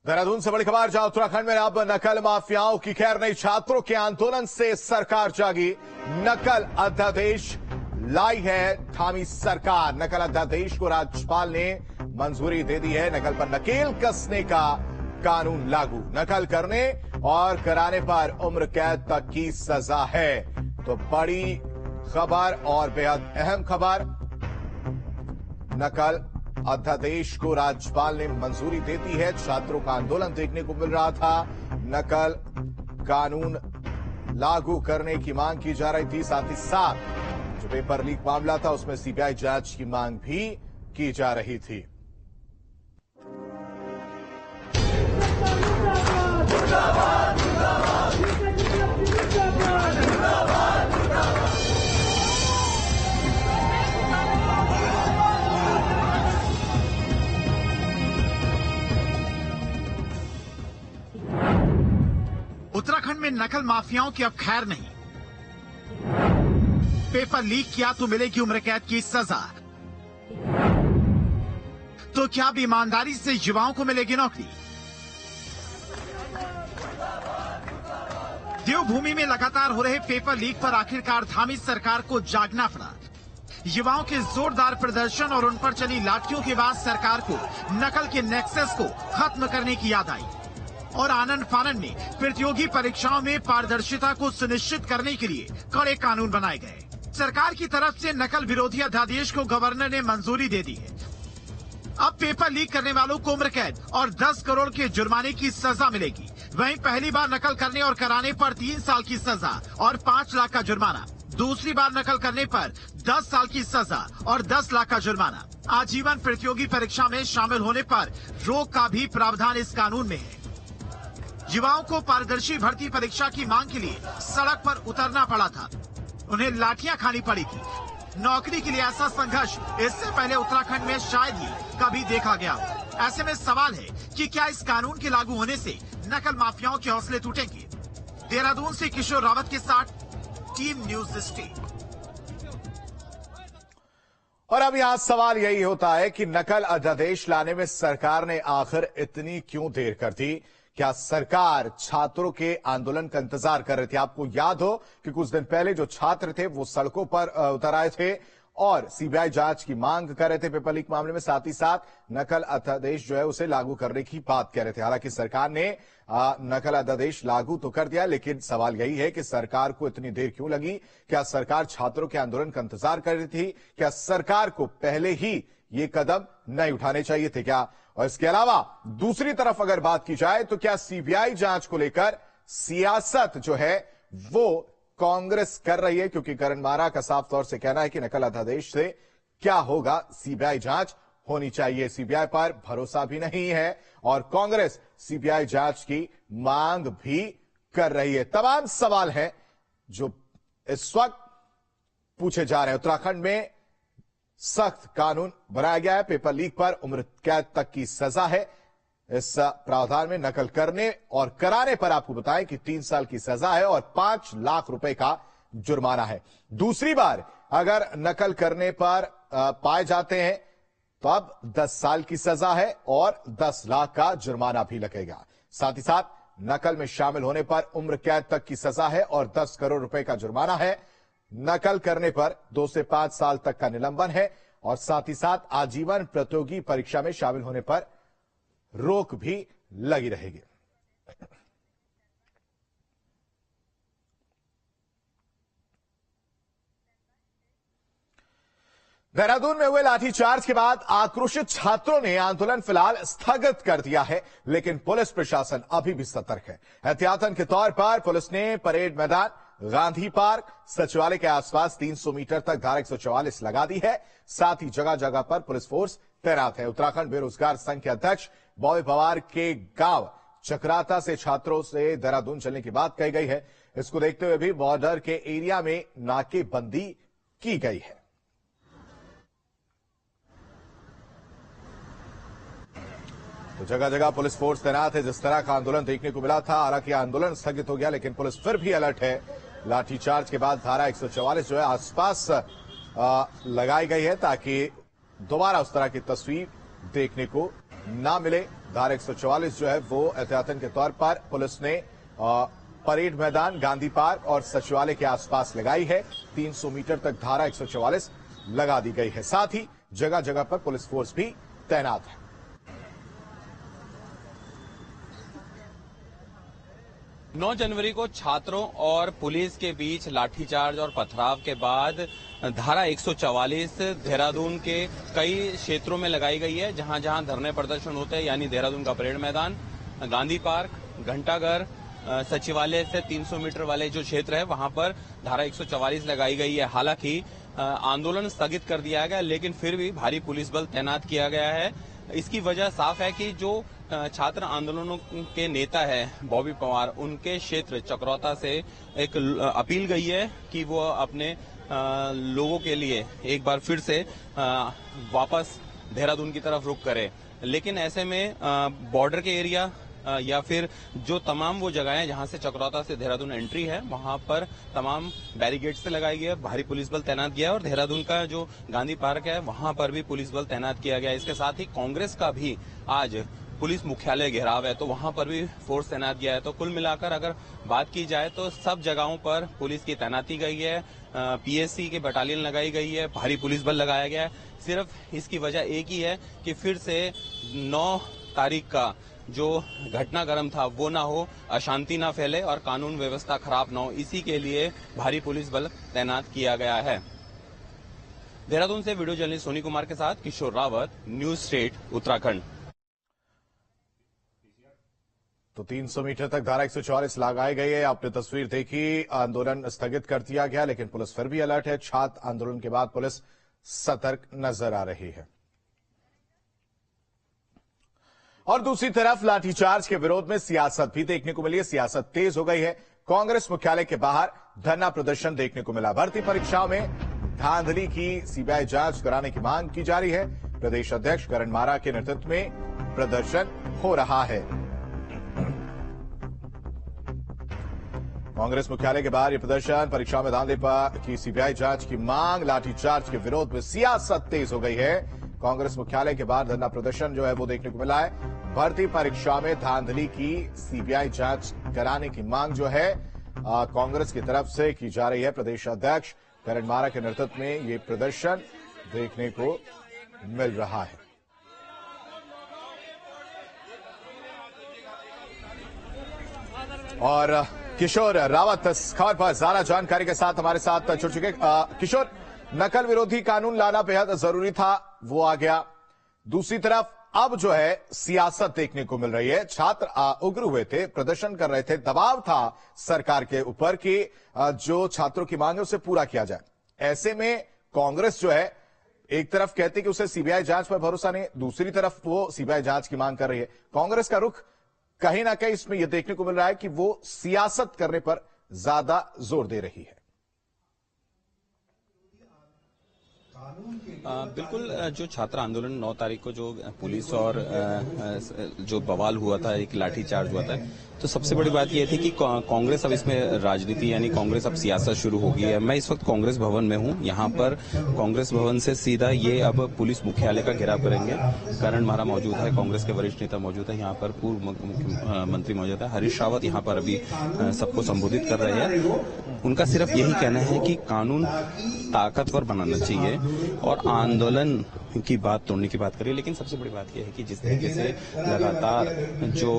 देहरादून से बड़ी खबर, जहां उत्तराखंड में अब नकल माफियाओं की खैर नहीं। छात्रों के आंदोलन से सरकार जागी, नकल अध्यादेश लाई है थामी सरकार। नकल अध्यादेश को राज्यपाल ने मंजूरी दे दी है। नकल पर नकेल कसने का कानून लागू, नकल करने और कराने पर उम्र कैद तक की सजा है। तो बड़ी खबर और बेहद अहम खबर, नकल अध्यादेश को राज्यपाल ने मंजूरी दे दी है। छात्रों का आंदोलन देखने को मिल रहा था, नकल कानून लागू करने की मांग की जा रही थी। साथ ही साथ जो पेपर लीक मामला था उसमें सीबीआई जांच की मांग भी की जा रही थी। उत्तराखंड में नकल माफियाओं की अब खैर नहीं। पेपर लीक किया तो मिलेगी उम्र कैद की सजा। तो क्या अब ईमानदारी से युवाओं को मिलेगी नौकरी? देवभूमि में लगातार हो रहे पेपर लीक पर आखिरकार थामी सरकार को जागना पड़ा। युवाओं के जोरदार प्रदर्शन और उन पर चली लाठियों के बाद सरकार को नकल के नेक्सस को खत्म करने की याद आई और आनंद फानन में प्रतियोगी परीक्षाओं में पारदर्शिता को सुनिश्चित करने के लिए कड़े कानून बनाए गए। सरकार की तरफ से नकल विरोधी अध्यादेश को गवर्नर ने मंजूरी दे दी है। अब पेपर लीक करने वालों को उम्र कैद और 10 करोड़ के जुर्माने की सजा मिलेगी। वहीं पहली बार नकल करने और कराने पर 3 साल की सजा और 5 लाख का जुर्माना, दूसरी बार नकल करने पर 10 साल की सजा और 10 लाख का जुर्माना। आजीवन प्रतियोगी परीक्षा में शामिल होने पर रोक का भी प्रावधान इस कानून में है। युवाओं को पारदर्शी भर्ती परीक्षा की मांग के लिए सड़क पर उतरना पड़ा था, उन्हें लाठियां खानी पड़ी थी। नौकरी के लिए ऐसा संघर्ष इससे पहले उत्तराखंड में शायद ही कभी देखा गया। ऐसे में सवाल है कि क्या इस कानून के लागू होने से नकल माफियाओं के हौसले टूटेंगे? देहरादून से किशोर रावत के साथ टीम न्यूज स्टेट। और अब यहां सवाल यही होता है कि नकल अध्यादेश लाने में सरकार ने आखिर इतनी क्यों देर कर दी? क्या सरकार छात्रों के आंदोलन का इंतजार कर रही थी? आपको याद हो कि कुछ दिन पहले जो छात्र थे वो सड़कों पर उतर आए थे और सीबीआई जांच की मांग कर रहे थे पेपर लीक मामले में। साथ ही साथ नकल अध्यादेश जो है उसे लागू करने की बात कह रहे थे। हालांकि सरकार ने नकल अध्यादेश लागू तो कर दिया, लेकिन सवाल यही है कि सरकार को इतनी देर क्यों लगी? क्या सरकार छात्रों के आंदोलन का इंतजार कर रही थी? क्या सरकार को पहले ही ये कदम नहीं उठाने चाहिए थे क्या? और इसके अलावा दूसरी तरफ अगर बात की जाए तो क्या सीबीआई जांच को लेकर सियासत जो है वो कांग्रेस कर रही है? क्योंकि करण मारा का साफ तौर से कहना है कि नकल अध्यादेश से क्या होगा, सीबीआई जांच होनी चाहिए। सीबीआई पर भरोसा भी नहीं है और कांग्रेस सीबीआई जांच की मांग भी कर रही है। तमाम सवाल हैं जो इस वक्त पूछे जा रहे हैं। उत्तराखंड में सख्त कानून बनाया गया है, पेपर लीक पर उम्र कैद तक की सजा है। इस प्रावधान में नकल करने और कराने पर आपको बताएं कि 3 साल की सजा है और 5 लाख रुपए का जुर्माना है। दूसरी बार अगर नकल करने पर पाए जाते हैं तो अब 10 साल की सजा है और 10 लाख का जुर्माना भी लगेगा। साथ ही साथ नकल में शामिल होने पर उम्र कैद तक की सजा है और 10 करोड़ रुपए का जुर्माना है। नकल करने पर 2 से 5 साल तक का निलंबन है और साथ ही साथ आजीवन प्रतियोगी परीक्षा में शामिल होने पर रोक भी लगी रहेगी। देहरादून में हुए लाठीचार्ज के बाद आक्रोशित छात्रों ने आंदोलन फिलहाल स्थगित कर दिया है, लेकिन पुलिस प्रशासन अभी भी सतर्क है। एहतियातन के तौर पर पुलिस ने परेड मैदान, गांधी पार्क, सचिवालय के आसपास 300 मीटर तक धारा 144 लगा दी है। साथ ही जगह जगह पर पुलिस फोर्स तैनात है। उत्तराखंड बेरोजगार संघ के अध्यक्ष बॉबी पवार के गांव चक्राता से छात्रों से देहरादून चलने की बात कही गई है। इसको देखते हुए भी बॉर्डर के एरिया में नाकेबंदी की गई है। तो जगह जगह पुलिस फोर्स तैनात है। जिस तरह का आंदोलन देखने को मिला था, हालांकि आंदोलन स्थगित हो गया, लेकिन पुलिस फिर भी अलर्ट है। लाठीचार्ज के बाद धारा 144 जो है आसपास लगाई गई है ताकि दोबारा उस तरह की तस्वीर देखने को ना मिले। धारा 144 जो है वो एहतियातन के तौर पर पुलिस ने परेड मैदान, गांधी पार्क और सचिवालय के आसपास लगाई है। 300 मीटर तक धारा 144 लगा दी गई है। साथ ही जगह जगह पर पुलिस फोर्स भी तैनात है। नौ जनवरी को छात्रों और पुलिस के बीच लाठीचार्ज और पथराव के बाद धारा 144 देहरादून के कई क्षेत्रों में लगाई गई है, जहां जहां धरने प्रदर्शन होते हैं, यानी देहरादून का परेड मैदान, गांधी पार्क, घंटाघर, सचिवालय से 300 मीटर वाले जो क्षेत्र है वहां पर धारा 144 लगाई गई है। हालांकि आंदोलन स्थगित कर दिया गया, लेकिन फिर भी भारी पुलिस बल तैनात किया गया है। इसकी वजह साफ है कि जो छात्र आंदोलनों के नेता है बॉबी पवार, उनके क्षेत्र चकरौता से एक अपील गई है कि वो अपने लोगों के लिए एक बार फिर से वापस देहरादून की तरफ रुख करे। लेकिन ऐसे में बॉर्डर के एरिया या फिर जो तमाम वो जगह है जहां से चकरौता से देहरादून एंट्री है, वहां पर तमाम बैरिकेड से लगाई गई है, भारी पुलिस बल तैनात किया है। और देहरादून का जो गांधी पार्क है वहां पर भी पुलिस बल तैनात किया गया है। इसके साथ ही कांग्रेस का भी आज पुलिस मुख्यालय घेराव है, तो वहां पर भी फोर्स तैनात किया है। तो कुल मिलाकर अगर बात की जाए तो सब जगहों पर पुलिस की तैनाती गई है, पीएससी के बटालियन लगाई गई है, भारी पुलिस बल लगाया गया है। सिर्फ इसकी वजह एक ही है कि फिर से 9 तारीख का जो घटनाक्रम था वो ना हो, अशांति ना फैले और कानून व्यवस्था खराब ना हो, इसी के लिए भारी पुलिस बल तैनात किया गया है। देहरादून से वीडियो जर्नलिस्ट सोनी कुमार के साथ किशोर रावत, न्यूज स्टेट उत्तराखंड। तो 300 मीटर तक धारा 144 लगाई गई है। आपने तस्वीर देखी, आंदोलन स्थगित कर दिया गया, लेकिन पुलिस फिर भी अलर्ट है। छात्र आंदोलन के बाद पुलिस सतर्क नजर आ रही है। और दूसरी तरफ लाठीचार्ज के विरोध में सियासत भी देखने को मिली है। सियासत तेज हो गई है। कांग्रेस मुख्यालय के बाहर धरना प्रदर्शन देखने को मिला। भर्ती परीक्षाओं में धांधली की सीबीआई जांच कराने की मांग की जा रही है। प्रदेश अध्यक्ष करण मारा के नेतृत्व में प्रदर्शन हो रहा है। कांग्रेस मुख्यालय के बाहर यह प्रदर्शन, परीक्षाओं में धांधली की सीबीआई जांच की मांग, लाठीचार्ज के विरोध में सियासत तेज हो गई है। कांग्रेस मुख्यालय के बाहर धरना प्रदर्शन जो है वो देखने को मिला है। भर्ती परीक्षा में धांधली की सीबीआई जांच कराने की मांग जो है कांग्रेस की तरफ से की जा रही है। प्रदेश अध्यक्ष करण मारा के नेतृत्व में ये प्रदर्शन देखने को मिल रहा है। और किशोर रावत इस खबर पर ज्यादा जानकारी के साथ हमारे साथ जुड़ चुके। किशोर, नकल विरोधी कानून लाना बेहद जरूरी था, वो आ गया। दूसरी तरफ अब जो है सियासत देखने को मिल रही है। छात्र उग्र हुए थे, प्रदर्शन कर रहे थे, दबाव था सरकार के ऊपर कि जो छात्रों की मांग है उसे पूरा किया जाए। ऐसे में कांग्रेस जो है एक तरफ कहती कि उसे सीबीआई जांच पर भरोसा नहीं, दूसरी तरफ वो सीबीआई जांच की मांग कर रही है। कांग्रेस का रुख कहीं ना कहीं इसमें यह देखने को मिल रहा है कि वो सियासत करने पर ज्यादा जोर दे रही है। बिल्कुल, जो छात्र आंदोलन 9 तारीख को जो पुलिस और जो बवाल हुआ था, एक लाठीचार्ज हुआ था, तो सबसे बड़ी बात यह थी कि कांग्रेस अब इसमें राजनीति यानी कांग्रेस अब सियासत शुरू हो गई है। मैं इस वक्त कांग्रेस भवन में हूं। यहां पर कांग्रेस भवन से सीधा ये अब पुलिस मुख्यालय का घेराव करेंगे। करण मारा मौजूद है, कांग्रेस के वरिष्ठ नेता मौजूद है, यहाँ पर पूर्व मुख्यमंत्री मौजूद है, हरीश रावत यहाँ पर अभी सबको संबोधित कर रहे हैं। उनका सिर्फ यही कहना है कि कानून ताकतवर बनाना चाहिए और आंदोलन की बात तोड़ने की बात करिए। लेकिन सबसे बड़ी बात यह है कि जिस तरीके से लगातार जो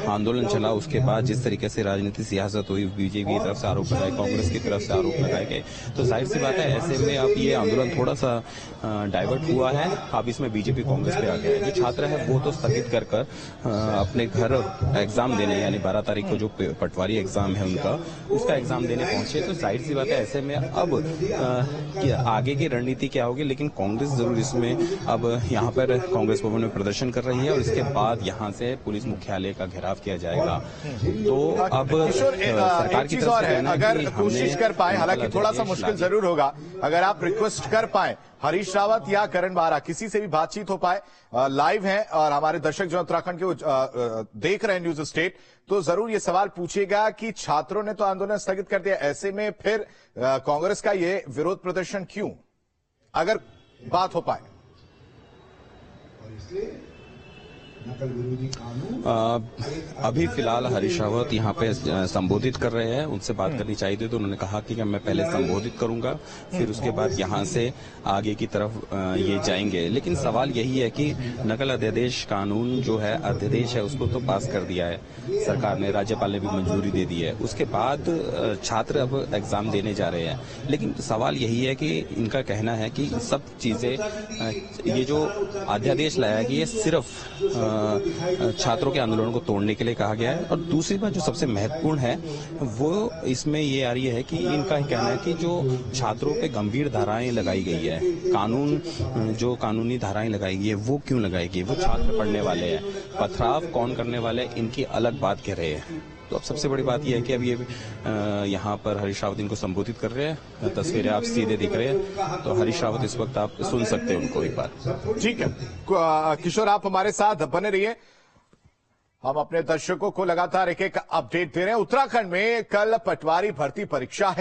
आंदोलन चला, उसके बाद जिस तरीके से राजनीति सियासत हुई, बीजेपी की तरफ से आरोप लगाए, कांग्रेस की तरफ से आरोप लगाए गए, तो जाहिर सी बात है ऐसे में अब ये आंदोलन थोड़ा सा डाइवर्ट हुआ है। अब इसमें बीजेपी कांग्रेस पे आ गया है। जो छात्र है वो तो स्थगित कर अपने घर एग्जाम देने, यानी 12 तारीख को जो पटवारी एग्जाम है उनका, उसका एग्जाम देने पहुंचे। तो जाहिर सी बात है ऐसे में अब आगे की रणनीति क्या होगी, लेकिन कांग्रेस जरूर इसमें अब यहाँ पर कांग्रेस भवन में प्रदर्शन कर रही है और इसके बाद यहाँ से पुलिस मुख्यालय का घेराव किया जाएगा। तो अब सरकार की तरफ से अगर कोशिश कर पाए, हालांकि थोड़ा सा मुश्किल जरूर होगा, अगर आप रिक्वेस्ट कर पाए हरीश रावत या करण मारा किसी से भी बातचीत हो पाए, लाइव हैं और हमारे दर्शक जो उत्तराखंड के देख रहे हैं न्यूज स्टेट, तो जरूर ये सवाल पूछेगा कि छात्रों ने तो आंदोलन स्थगित कर दिया, ऐसे में फिर कांग्रेस का ये विरोध प्रदर्शन क्यों, अगर बात हो पाए। अभी फिलहाल हरीश रावत यहाँ पे संबोधित कर रहे हैं। उनसे बात करनी चाहिए थी तो उन्होंने कहा कि मैं पहले संबोधित करूंगा, फिर उसके बाद यहाँ से आगे की तरफ ये जाएंगे। लेकिन सवाल यही है कि नकल अध्यादेश कानून जो है, अध्यादेश है, उसको तो पास कर दिया है सरकार ने, राज्यपाल ने भी मंजूरी दे दी है। उसके बाद छात्र अब एग्जाम देने जा रहे हैं। लेकिन सवाल यही है कि इनका कहना है कि सब चीजें, ये जो अध्यादेश लाया गया, ये सिर्फ छात्रों के आंदोलन को तोड़ने के लिए कहा गया है। और दूसरी बात जो सबसे महत्वपूर्ण है वो इसमें ये आ रही है कि इनका कहना है कि जो छात्रों पे गंभीर धाराएं लगाई गई है, जो कानूनी धाराएं लगाई गई है, वो क्यों लगाई गई? वो छात्र पढ़ने वाले हैं, पथराव कौन करने वाले हैं, इनकी अलग बात कह रहे हैं। तो अब सबसे बड़ी बात यह है कि अब ये यहाँ पर हरीश रावत इनको संबोधित कर रहे हैं। तस्वीरें आप सीधे दिख रहे हैं, तो हरीश रावत इस वक्त आप सुन सकते हैं उनको एक बार। ठीक है किशोर, आप हमारे साथ बने रहिए। हम अपने दर्शकों को लगातार एक एक अपडेट दे रहे हैं। उत्तराखंड में कल पटवारी भर्ती परीक्षा है।